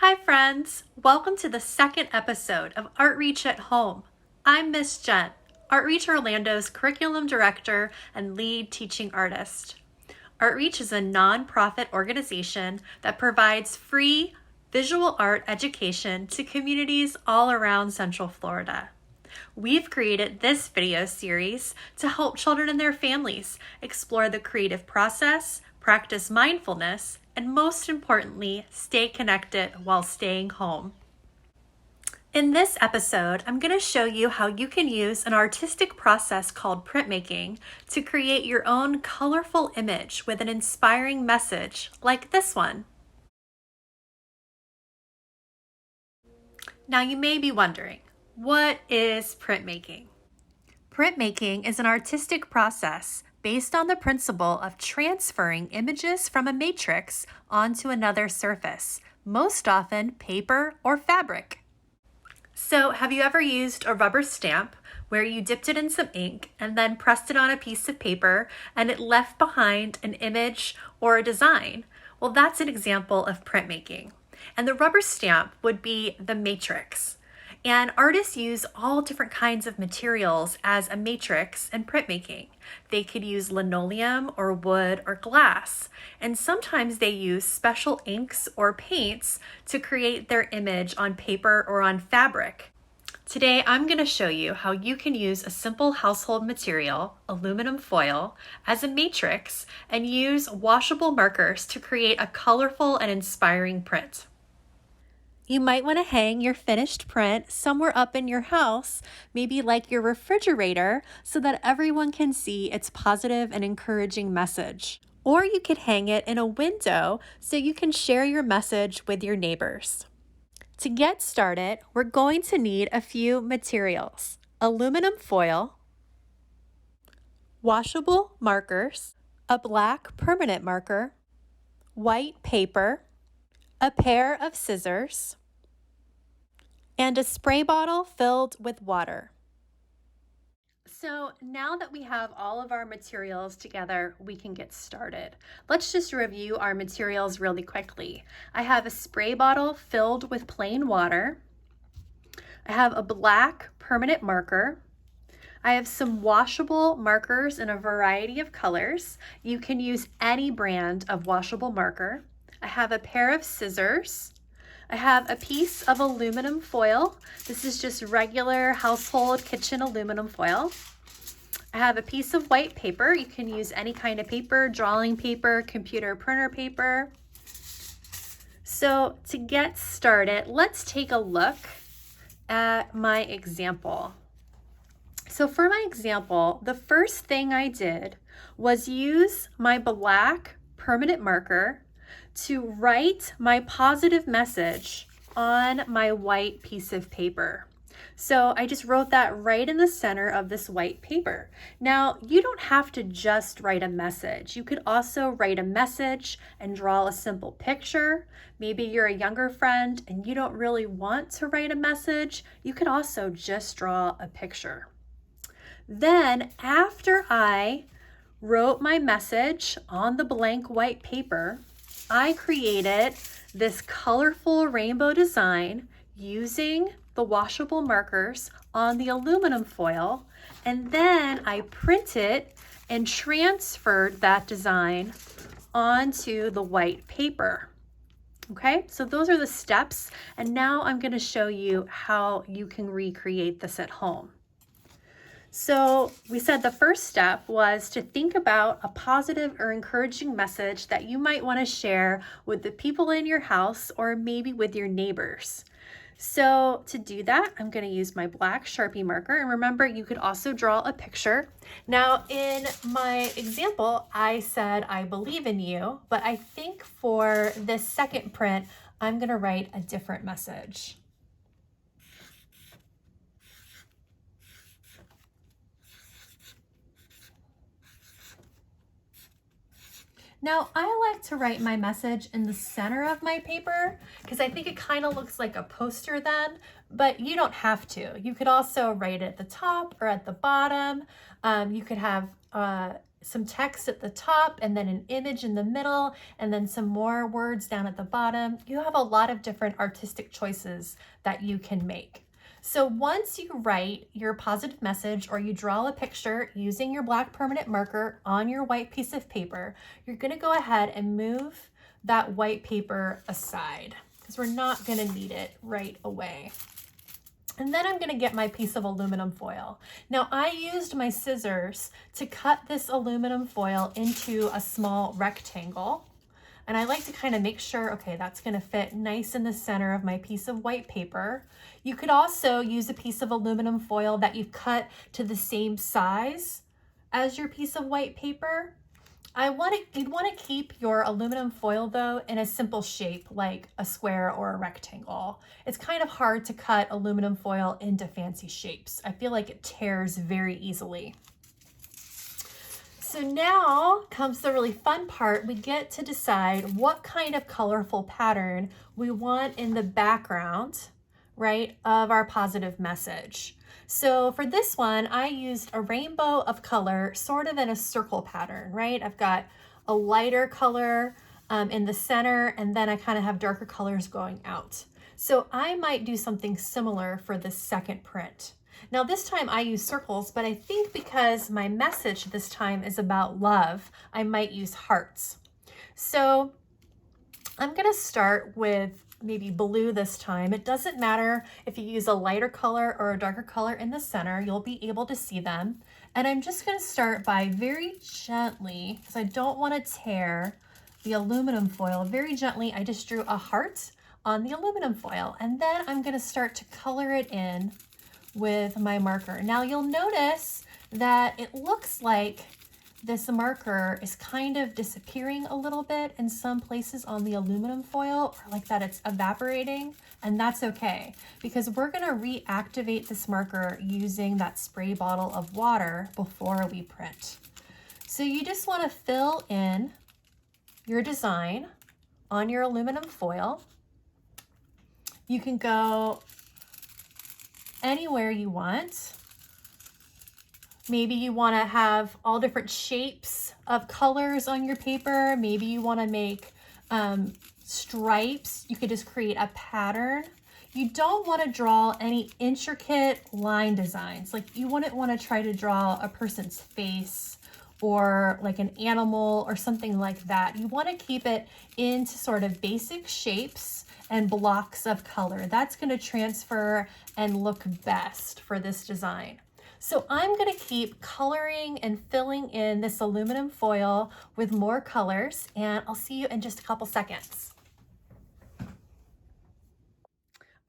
Hi friends, welcome to the second episode of ArtReach at Home. I'm Miss Jenn, ArtReach Orlando's curriculum director and lead teaching artist. ArtReach is a nonprofit organization that provides free visual art education to communities all around Central Florida. We've created this video series to help children and their families explore the creative process, practice mindfulness, and most importantly, stay connected while staying home. In this episode, I'm going to show you how you can use an artistic process called printmaking to create your own colorful image with an inspiring message like this one. Now you may be wondering, what is printmaking? Printmaking is an artistic process based on the principle of transferring images from a matrix onto another surface, most often paper or fabric. So, have you ever used a rubber stamp where you dipped it in some ink and then pressed it on a piece of paper and it left behind an image or a design? Well, that's an example of printmaking. And the rubber stamp would be the matrix. And artists use all different kinds of materials as a matrix in printmaking. They could use linoleum or wood or glass. And sometimes they use special inks or paints to create their image on paper or on fabric. Today, I'm going to show you how you can use a simple household material, aluminum foil, as a matrix and use washable markers to create a colorful and inspiring print. You might want to hang your finished print somewhere up in your house, maybe like your refrigerator, so that everyone can see its positive and encouraging message. Or you could hang it in a window so you can share your message with your neighbors. To get started, we're going to need a few materials: aluminum foil, washable markers, a black permanent marker, white paper, a pair of scissors, and a spray bottle filled with water. So now that we have all of our materials together, we can get started. Let's just review our materials really quickly. I have a spray bottle filled with plain water. I have a black permanent marker. I have some washable markers in a variety of colors. You can use any brand of washable marker. I have a pair of scissors. I have a piece of aluminum foil. This is just regular household kitchen aluminum foil. I have a piece of white paper. You can use any kind of paper, drawing paper, computer printer paper. So to get started, let's take a look at my example. So for my example, the first thing I did was use my black permanent marker to write my positive message on my white piece of paper. So I just wrote that right in the center of this white paper. Now, you don't have to just write a message. You could also write a message and draw a simple picture. Maybe you're a younger friend and you don't really want to write a message. You could also just draw a picture. Then after I wrote my message on the blank white paper, I created this colorful rainbow design using the washable markers on the aluminum foil, and then I printed and transferred that design onto the white paper. Okay, so those are the steps, and now I'm going to show you how you can recreate this at home. So we said the first step was to think about a positive or encouraging message that you might want to share with the people in your house or maybe with your neighbors. So to do that, I'm going to use my black Sharpie marker. And remember, you could also draw a picture. Now in my example, I said, I believe in you, but I think for this second print, I'm going to write a different message. Now, I like to write my message in the center of my paper because I think it kind of looks like a poster then, but you don't have to. You could also write it at the top or at the bottom. You could have some text at the top and then an image in the middle and then some more words down at the bottom. You have a lot of different artistic choices that you can make. So once you write your positive message or you draw a picture using your black permanent marker on your white piece of paper, you're going to go ahead and move that white paper aside because we're not going to need it right away. And then I'm going to get my piece of aluminum foil. Now I used my scissors to cut this aluminum foil into a small rectangle. And I like to kind of make sure, okay, that's going to fit nice in the center of my piece of white paper. You could also use a piece of aluminum foil that you've cut to the same size as your piece of white paper. You'd want to keep your aluminum foil though in a simple shape like a square or a rectangle. It's kind of hard to cut aluminum foil into fancy shapes. I feel like it tears very easily. So now comes the really fun part. We get to decide what kind of colorful pattern we want in the background, right, of our positive message. So for this one, I used a rainbow of color, sort of in a circle pattern, right? I've got a lighter color in the center, and then I kind of have darker colors going out. So I might do something similar for the second print. Now this time I use circles, but I think because my message this time is about love, I might use hearts. So I'm gonna start with maybe blue this time. It doesn't matter if you use a lighter color or a darker color in the center, you'll be able to see them. And I'm just gonna start by very gently, because I don't wanna tear the aluminum foil, very gently, I just drew a heart on the aluminum foil. And then I'm gonna start to color it in with my marker. Now you'll notice that it looks like this marker is kind of disappearing a little bit in some places on the aluminum foil, or like that it's evaporating, and that's okay because we're gonna reactivate this marker using that spray bottle of water before we print. So you just wanna fill in your design on your aluminum foil. You can go anywhere you want. Maybe you want to have all different shapes of colors on your paper. Maybe you want to make stripes. You could just create a pattern. You don't want to draw any intricate line designs. Like you wouldn't want to try to draw a person's face or like an animal or something like that. You want to keep it into sort of basic shapes and blocks of color. That's going to transfer and look best for this design. So I'm going to keep coloring and filling in this aluminum foil with more colors, and I'll see you in just a couple seconds.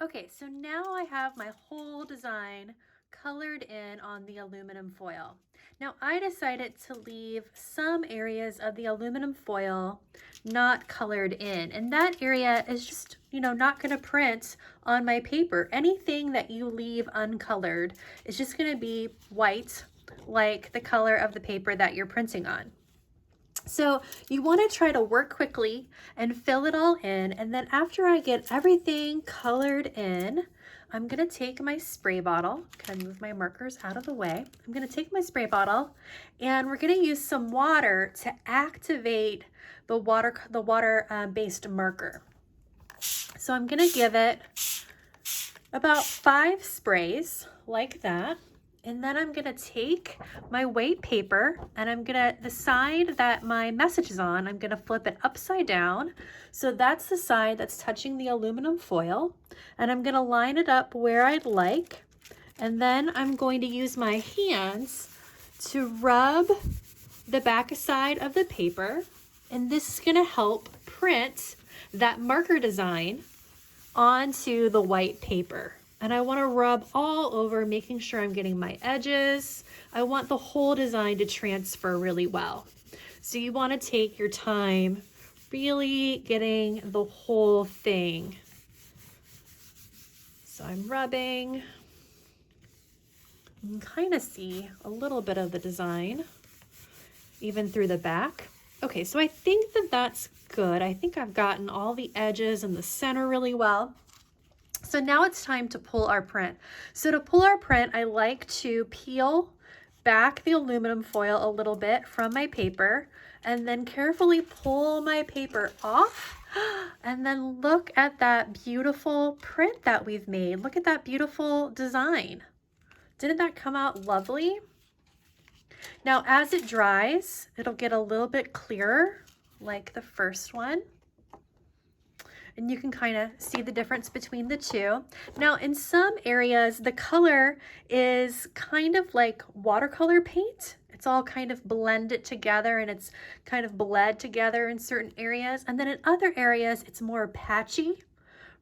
Okay, so now I have my whole design colored in on the aluminum foil. Now I decided to leave some areas of the aluminum foil not colored in, and that area is just, not going to print on my paper. Anything that you leave uncolored is just going to be white, like the color of the paper that you're printing on. So you want to try to work quickly and fill it all in, and then after I get everything colored in, I'm going to take my spray bottle. Can I move my markers out of the way? I'm going to take my spray bottle and we're going to use some water to activate the water-based marker. So I'm going to give it about 5 sprays like that. And then I'm going to take my white paper and the side that my message is on, I'm going to flip it upside down. So that's the side that's touching the aluminum foil. And I'm going to line it up where I'd like. And then I'm going to use my hands to rub the back side of the paper. And this is going to help print that marker design onto the white paper. And I want to rub all over, making sure I'm getting my edges. I want the whole design to transfer really well. So you want to take your time really getting the whole thing. So I'm rubbing. You can kind of see a little bit of the design, even through the back. Okay, so I think that that's good. I think I've gotten all the edges and the center really well. So now it's time to pull our print. So to pull our print, I like to peel back the aluminum foil a little bit from my paper and then carefully pull my paper off. And then look at that beautiful print that we've made. Look at that beautiful design. Didn't that come out lovely? Now, as it dries, it'll get a little bit clearer like the first one. And you can kind of see the difference between the two. Now, in some areas, the color is kind of like watercolor paint. It's all kind of blended together and it's kind of bled together in certain areas. And then in other areas, it's more patchy,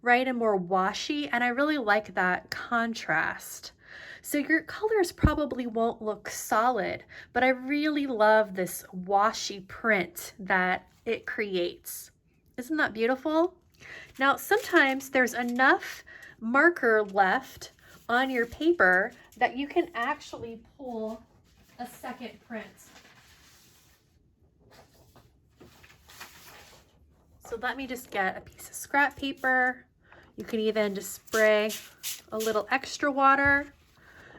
right, and more washy. And I really like that contrast. So your colors probably won't look solid, but I really love this washy print that it creates. Isn't that beautiful? Now, sometimes there's enough marker left on your paper that you can actually pull a second print. So let me just get a piece of scrap paper. You can even just spray a little extra water.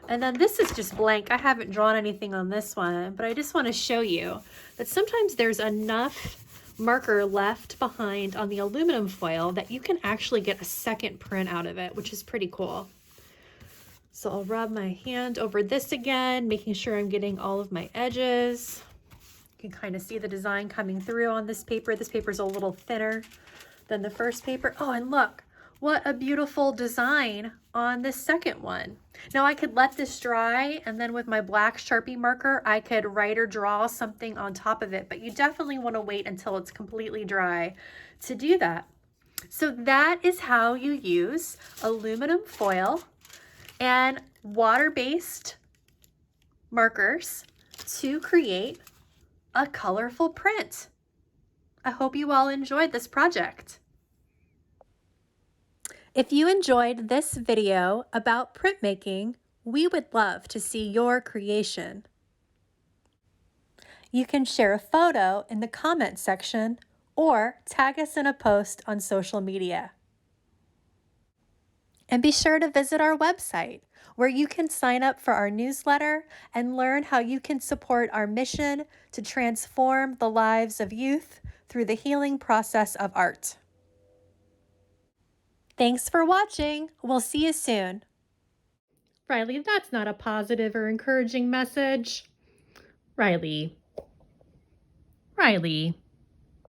And then this is just blank. I haven't drawn anything on this one, but I just want to show you that sometimes there's enough marker left behind on the aluminum foil that you can actually get a second print out of it, which is pretty cool. So I'll rub my hand over this again, making sure I'm getting all of my edges. You can kind of see the design coming through on this paper. This paper is a little thinner than the first paper. Oh, and look, what a beautiful design on this second one. Now I could let this dry and then with my black Sharpie marker, I could write or draw something on top of it, but you definitely want to wait until it's completely dry to do that. So that is how you use aluminum foil and water-based markers to create a colorful print. I hope you all enjoyed this project. If you enjoyed this video about printmaking, we would love to see your creation. You can share a photo in the comment section or tag us in a post on social media. And be sure to visit our website where you can sign up for our newsletter and learn how you can support our mission to transform the lives of youth through the healing process of art. Thanks for watching. We'll see you soon. Riley, that's not a positive or encouraging message. Riley.